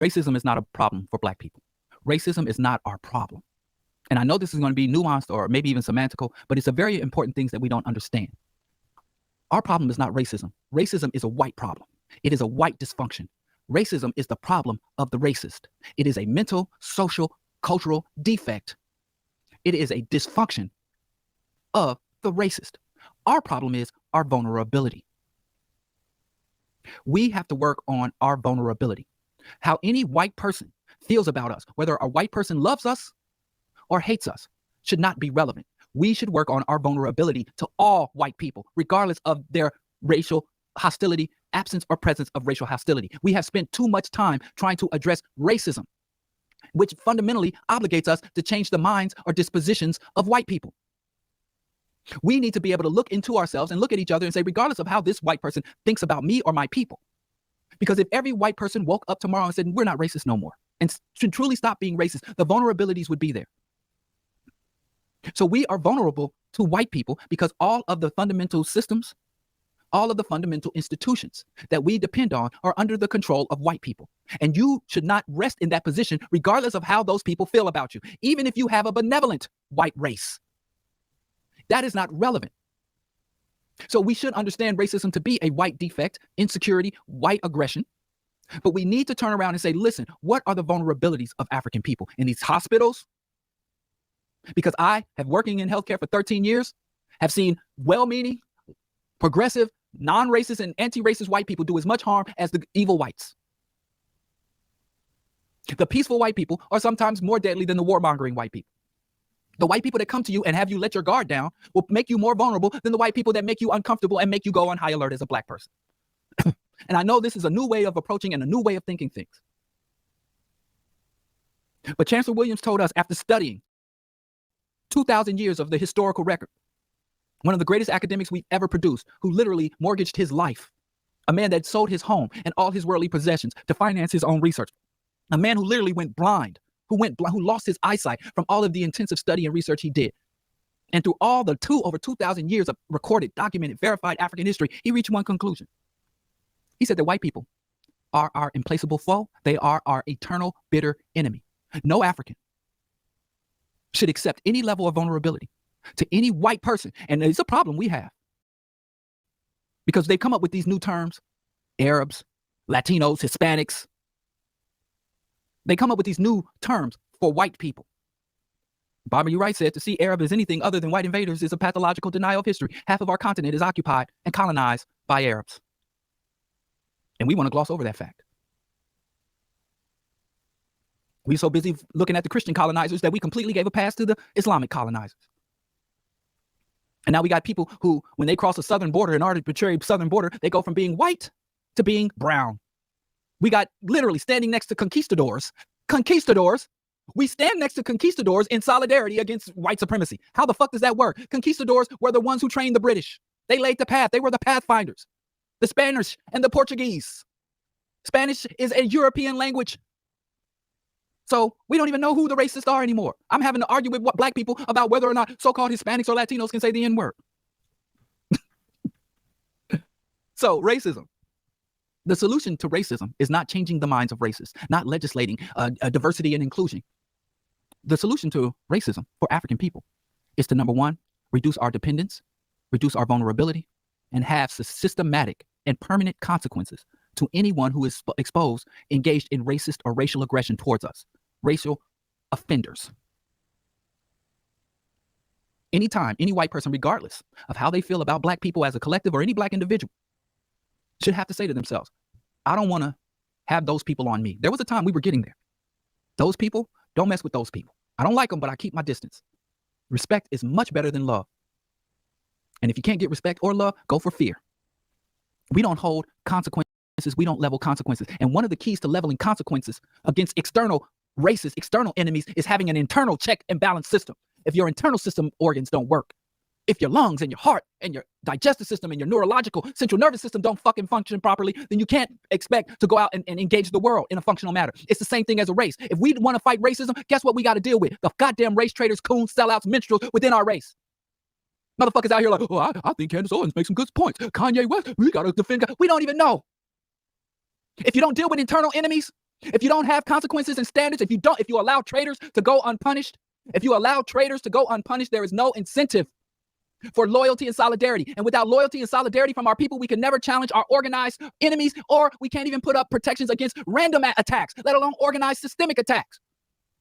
Racism is not a problem for Black people. Racism is not our problem. And I know this is going to be nuanced or maybe even semantical, but it's a very important thing that we don't understand. Our problem is not racism. Racism is a white problem. It is a white dysfunction. Racism is the problem of the racist. It is a mental, social, cultural defect. It is a dysfunction of the racist. Our problem is our vulnerability. We have to work on our vulnerability. How any white person feels about us, whether a white person loves us or hates us, should not be relevant. We should work on our vulnerability to all white people, regardless of their racial hostility, absence or presence of racial hostility. We have spent too much time trying to address racism, which fundamentally obligates us to change the minds or dispositions of white people. We need to be able to look into ourselves and look at each other and say, regardless of how this white person thinks about me or my people, because if every white person woke up tomorrow and said, we're not racist no more, and should truly stop being racist, the vulnerabilities would be there. So we are vulnerable to white people because all of the fundamental systems, all of the fundamental institutions that we depend on are under the control of white people. And you should not rest in that position regardless of how those people feel about you, even if you have a benevolent white race. That is not relevant. So we should understand racism to be a white defect, insecurity, white aggression. But we need to turn around and say, listen, what are the vulnerabilities of African people in these hospitals? Because I have working in healthcare for 13 years, have seen well-meaning, progressive, non-racist and anti-racist white people do as much harm as the evil whites. The peaceful white people are sometimes more deadly than the warmongering white people. The white people that come to you and have you let your guard down will make you more vulnerable than the white people that make you uncomfortable and make you go on high alert as a Black person. And I know this is a new way of approaching and a new way of thinking things. But Chancellor Williams told us, after studying 2,000 years of the historical record, one of the greatest academics we've ever produced, who literally mortgaged his life, a man that sold his home and all his worldly possessions to finance his own research, a man who literally went blind, who lost his eyesight from all of the intensive study and research he did. And through all the over 2,000 years of recorded, documented, verified African history, he reached one conclusion. He said that white people are our implacable foe. They are our eternal, bitter enemy. No African should accept any level of vulnerability to any white person. And it's a problem we have, because they've come up with these new terms, Arabs, Latinos, Hispanics. They come up with these new terms for white people. Barbara Wright said to see Arab as anything other than white invaders is a pathological denial of history. Half of our continent is occupied and colonized by Arabs. And we want to gloss over that fact. We're so busy looking at the Christian colonizers that we completely gave a pass to the Islamic colonizers. And now we got people who, when they cross a southern border, an arbitrary southern border, they go from being white to being brown. We got literally standing next to conquistadors. We stand next to conquistadors in solidarity against white supremacy. How the fuck does that work? Conquistadors were the ones who trained the British. They laid the path. They were the pathfinders. The Spanish and the Portuguese. Spanish is a European language. So we don't even know who the racists are anymore. I'm having to argue with Black people about whether or not so-called Hispanics or Latinos can say the N-word. So racism. The solution to racism is not changing the minds of racists, not legislating diversity and inclusion. The solution to racism for African people is to, number one, reduce our dependence, reduce our vulnerability, and have systematic and permanent consequences to anyone who is engaged in racist or racial aggression towards us, racial offenders. Anytime, any white person, regardless of how they feel about Black people as a collective or any Black individual, should have to say to themselves, I don't want to have those people on me. There was a time we were getting there. Those people, don't mess with those people. I don't like them, but I keep my distance. Respect is much better than love. And if you can't get respect or love, go for fear. We don't hold consequences. We don't level consequences. And one of the keys to leveling consequences against external racists, external enemies, is having an internal check and balance system. If your internal system organs don't work, if your lungs and your heart and your digestive system and your neurological central nervous system don't fucking function properly, then you can't expect to go out and engage the world in a functional manner. It's the same thing as a race. If we want to fight racism, guess what we got to deal with? The goddamn race traitors, coons, sellouts, minstrels within our race. Motherfuckers out here like, oh, I think Candace Owens makes some good points. Kanye West, we got to defend. We don't even know. If you don't deal with internal enemies, If you don't have consequences and standards, if you allow traitors to go unpunished, there is no incentive for loyalty and solidarity. And without loyalty and solidarity from our people, we can never challenge our organized enemies, or we can't even put up protections against random attacks, let alone organized systemic attacks.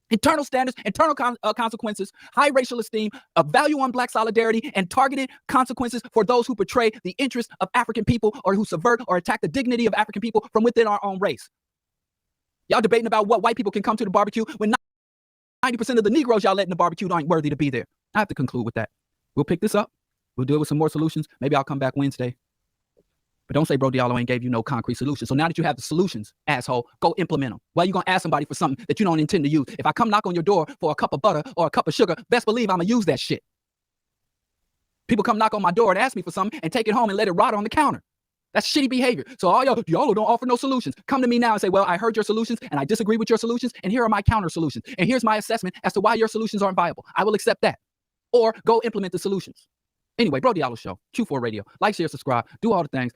Internal standards, internal consequences, high racial esteem, a value on Black solidarity, and targeted consequences for those who betray the interests of African people or who subvert or attack the dignity of African people from within our own race. Y'all debating about what white people can come to the barbecue when 90% of the Negroes y'all let in the barbecue aren't worthy to be there. I have to conclude with that. We'll pick this up. We'll deal with some more solutions. Maybe I'll come back Wednesday. But don't say Bro Diallo ain't gave you no concrete solution. So now that you have the solutions, asshole, go implement them. Why are you going to ask somebody for something that you don't intend to use? If I come knock on your door for a cup of butter or a cup of sugar, best believe I'm going to use that shit. People come knock on my door and ask me for something and take it home and let it rot on the counter. That's shitty behavior. So all y'all don't offer no solutions. Come to me now and say, well, I heard your solutions and I disagree with your solutions, and here are my counter solutions. And here's my assessment as to why your solutions aren't viable. I will accept that. Or go implement the solutions. Anyway, Bro Diallo Show, Q4 Radio. Like, share, subscribe, do all the things.